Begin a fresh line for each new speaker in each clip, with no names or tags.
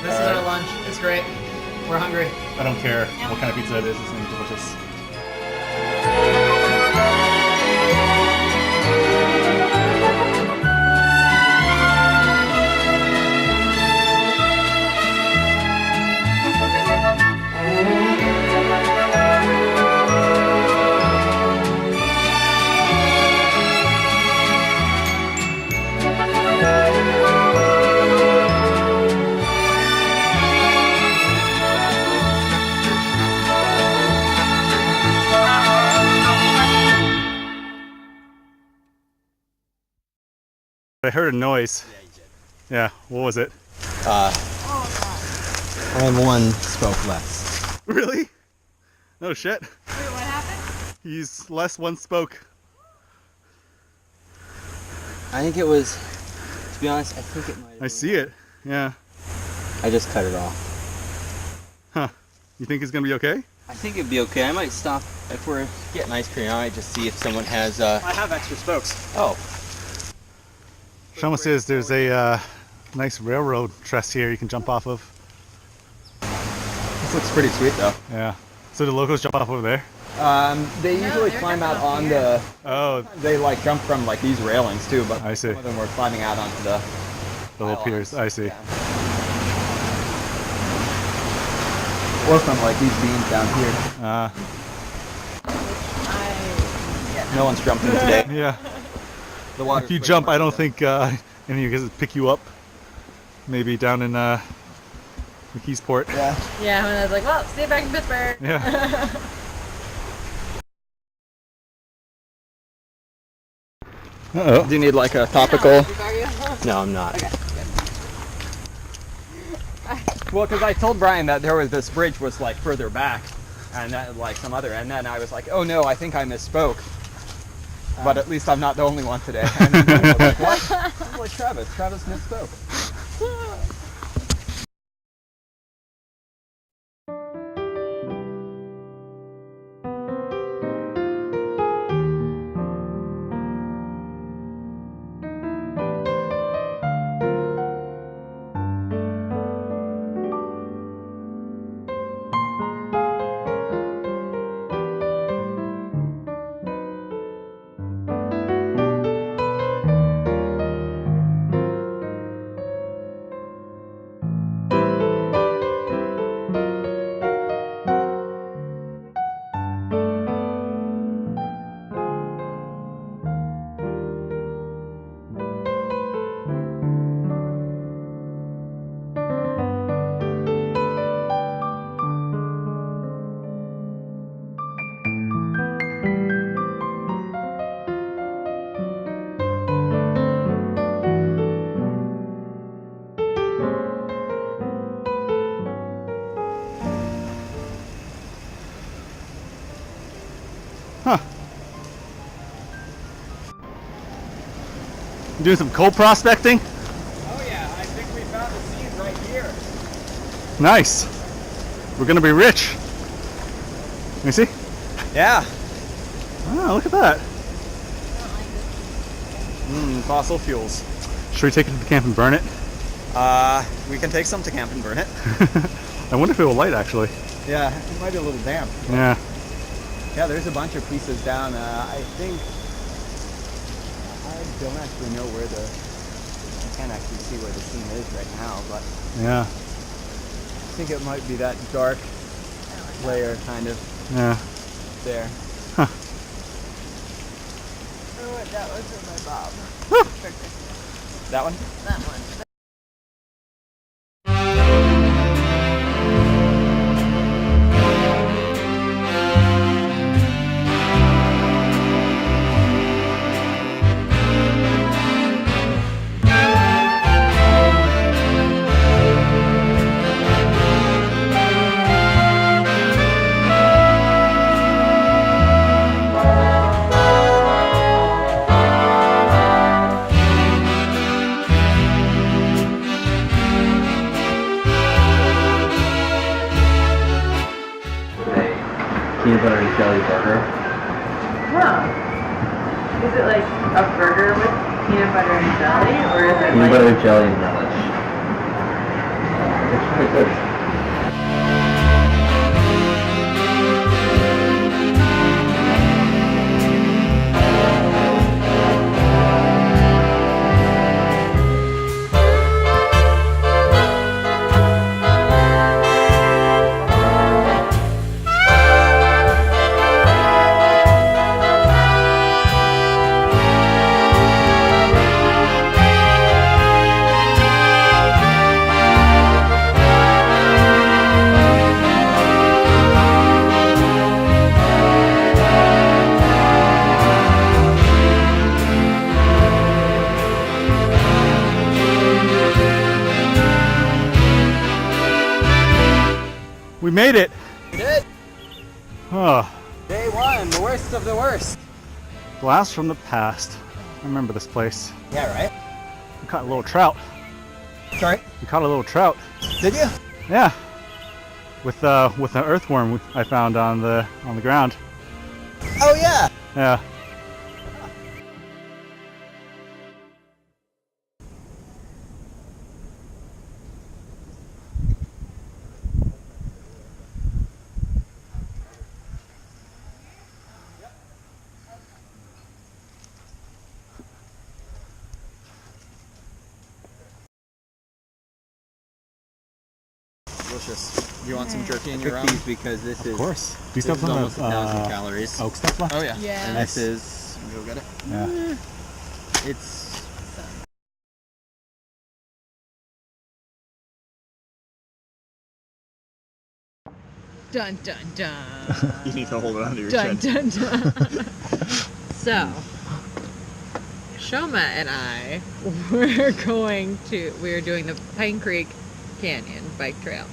This is our lunch. It's great. We're hungry.
I don't care what kind of pizza it is. It's going to be delicious. I heard a noise.
Yeah, you did.
Yeah, what was it?
I'm one spoke less.
Really? No shit.
Wait, what happened?
He's less one spoke.
I think it was, to be honest, I think it might have
I see it. Yeah.
I just cut it off.
Huh. You think it's gonna be okay?
I think it'd be okay. I might stop if we're getting ice cream. I might just see if someone has.
I have extra spokes.
Oh.
Soma says there's a nice railroad truss here you can jump off of.
This looks pretty sweet though.
Yeah. So the locals jump off over there?
They usually climb out on the.
Oh.
They like jump from like these railings too, but
I see.
some of them were climbing out onto the
little piers. I see.
Yeah. Or from like these beams down here. No one's jumping today.
Yeah.
The water's
If you
pretty
jump,
much
I don't
there.
think any of you guys would pick you up. Maybe down in McKeesport.
Yeah.
Yeah, and I was like, well, see you back in Pittsburgh.
Yeah. Uh-oh.
Do you need like a topical?
No, I'm not.
Okay.
Well, because I told Brian that there was this bridge was like further back, and that, like some other, and then I was like, oh no, I think I misspoke. But at least I'm not the only one today. And then I was like, what? I was like, Travis misspoke.
Huh. You doing some coal prospecting?
Oh yeah, I think we found the seed right here.
Nice. We're gonna be rich. Let me see.
Yeah.
Oh, look at that.
Fossil fuels.
Should we take it to the camp and burn it?
We can take some to camp and burn it.
I wonder if it will light actually.
Yeah, it might be a little damp.
Yeah.
Yeah, there's a bunch of pieces down. I think I don't actually know where I can't actually see where the seam is right now, but
Yeah.
I think it might be that dark layer kind of
Yeah.
there.
Oh, that was in my bob.
That one?
That one.
peanut butter and jelly burger.
Huh. Is it like a burger with peanut butter and jelly, or is it
Peanut
like...
butter, jelly, and relish. It's really good.
We made it.
We did.
Oh,
Day one, the worst of the worst.
blast from the past. I remember this place.
Yeah, right?
We caught a little trout.
Sorry?
We caught a little trout.
Did you?
Yeah. With an earthworm I found on the ground.
Oh, yeah.
Yeah.
Delicious. You want some jerky in your
Pick
own?
these because this is,
Of course.
this is almost 1,000 calories.
oak stuff left?
Oh, yeah.
Yeah.
And this is,
Go get it.
Yeah.
it's
Dun dun dun.
You need to hold it under your
Dun
chin.
dun dun. So, Soma and I were we were doing the Pine Creek Canyon bike trail.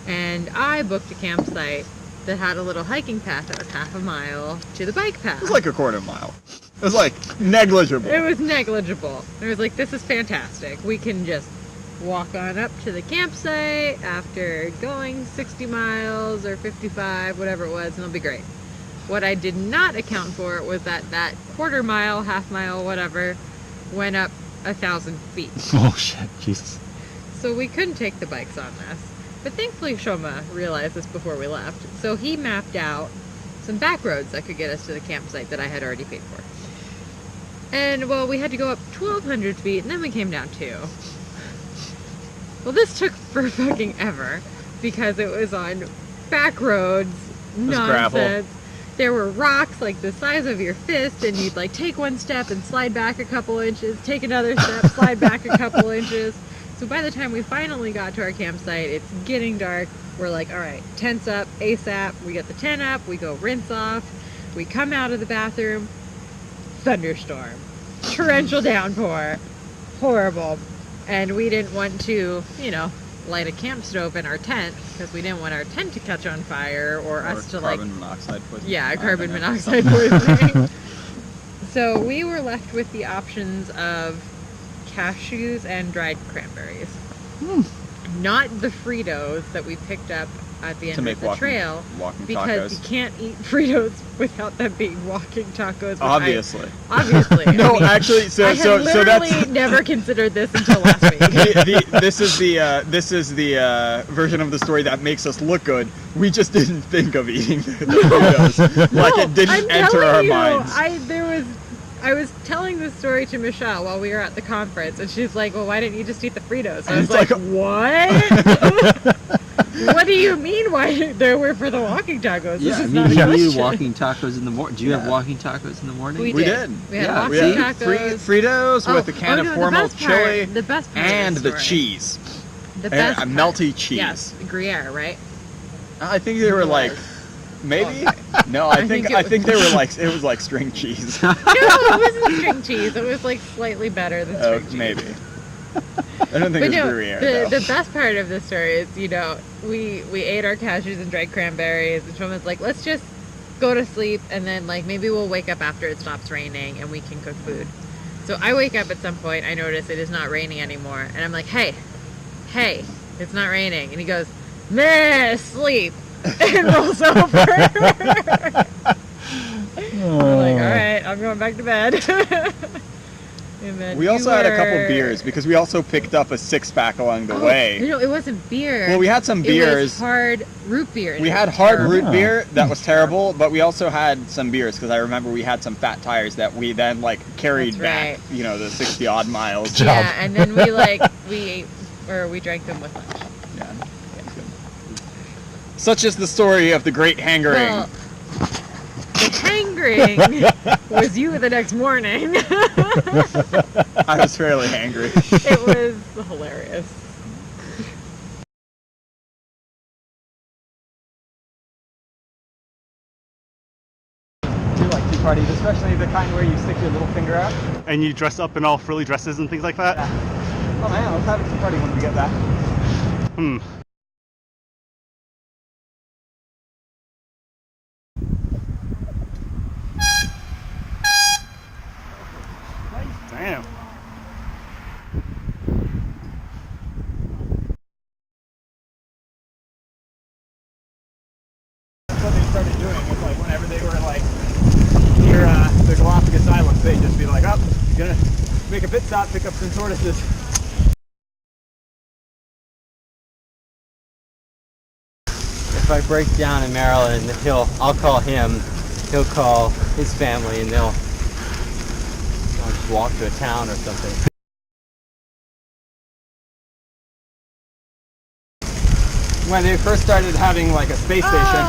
And I booked a campsite that had a little hiking path that was half a mile to the bike path.
It was like a quarter mile. It was like negligible.
It was negligible. It was like, this is fantastic. We can just walk on up to the campsite after going 60 miles or 55, whatever it was, and it'll be great. What I did not account for was that quarter mile, half mile, whatever, went up 1,000 feet.
Oh shit, Jesus.
So we couldn't take the bikes on this. But thankfully Soma realized this before we left. So he mapped out some back roads that could get us to the campsite that I had already paid for. And well, we had to go up 1,200 feet and then we came down 2. Well, this took for fucking ever because it was on back roads, nonsense. There were rocks like the size of your fist, and you'd like take one step and slide back a couple inches, take another step, slide back a couple inches. So by the time we finally got to our campsite, it's getting dark. We're like, all right, tents up, ASAP. We get the tent up, we go rinse off. We come out of the bathroom, thunderstorm, torrential downpour, horrible. And we didn't want to, light a camp stove in our tent because we didn't want our tent to catch on fire or us to
carbon monoxide poisoning.
Yeah, carbon monoxide poisoning. So we were left with the options of cashews and dried cranberries. Not the Fritos that we picked up at the end of the trail,
walking
because
tacos.
you can't eat Fritos without them being walking tacos. which
Obviously.
Obviously.
No,
I mean,
actually,
I
so
had
so
literally
that's
never considered this until last week.
this is the version of the story that makes us look good. We just didn't think of eating the Fritos. Like it didn't enter our minds.
I was telling this story to Michelle while we were at the conference, and she's like, "Well, why didn't you just eat the Fritos?" I was like, "What? What do you mean? Why they were for the walking tacos? This is not a
we
question."
eat walking tacos in the morning. Do you have walking tacos in the morning?
We
We
did.
did.
We had
Yeah,
walking
We had
tacos.
Fritos with a can of
no,
Hormel chili
the best part
and
of
the
story.
cheese.
The best
And
part.
melty cheese.
Yes, Gruyere, right?
I think they were like maybe. No, I think they were like it was like string cheese.
No, it wasn't string cheese. It was like slightly better than string cheese.
Maybe. I don't think
But
it was
no,
Gruyere though.
the best part of this story is, we ate our cashews and dried cranberries, and Shoma's like, let's just go to sleep, and then like maybe we'll wake up after it stops raining and we can cook food. So I wake up at some point, I notice it is not raining anymore, and I'm like, hey, it's not raining, and he goes, meh, sleep. and rolls over. We're like, all right, I'm going back to bed. And then
We also had a couple beers because we also picked up a 6-pack along the way.
No, it wasn't beer.
Well, we had some
It
beers.
was hard root beer.
We had hard root beer that was terrible, but we also had some beers because I remember we had some fat tires that we then like carried
That's
back, you know, the 60 odd miles.
Yeah, and then we drank them with lunch.
Yeah. Such is the story of the great hangering.
Well, the hangering was you the next morning.
I was fairly angry.
It was hilarious.
Do like tea parties, especially the kind where you stick your little finger out.
And you dress up in all frilly dresses and things like that?
Yeah. Oh man, let's have a tea party when we get back.
Damn.
That's what they started doing. Was like whenever they were like near the Galapagos Islands, they'd just be like, "Oh, gonna make a pit stop, pick up some tortoises."
If I break down in Maryland, I'll call him, he'll call his family, and I'll just walk to a town or something.
When they first started having like a space station,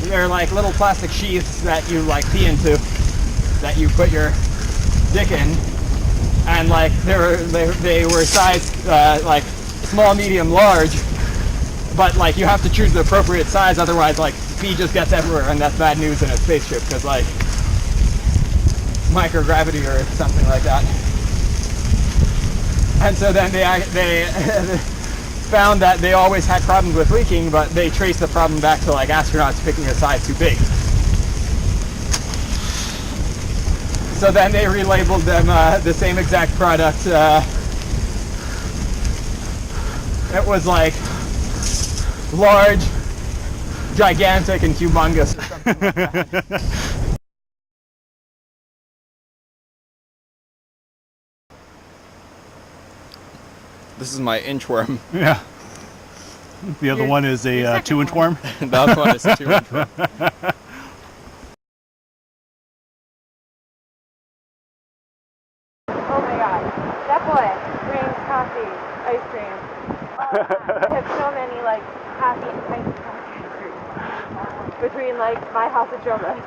they're like little plastic sheaths that you like pee into, that you put your dick in, and like they were sized like small, medium, large, but like you have to choose the appropriate size, otherwise like pee just gets everywhere, and that's bad news in a spaceship because like microgravity or something like that. And so then they found that they always had problems with leaking, but they traced the problem back to like astronauts picking a size too big. So then they relabeled them the same exact product. It was like large, gigantic, and humongous or something like that. This is my inchworm.
Yeah. The other one is a 2-inch worm.
The other one is a 2-inch worm.
Oh my god. That boy brings coffee, ice cream. I have so many like coffee and ice cream between like my house and Shoma's.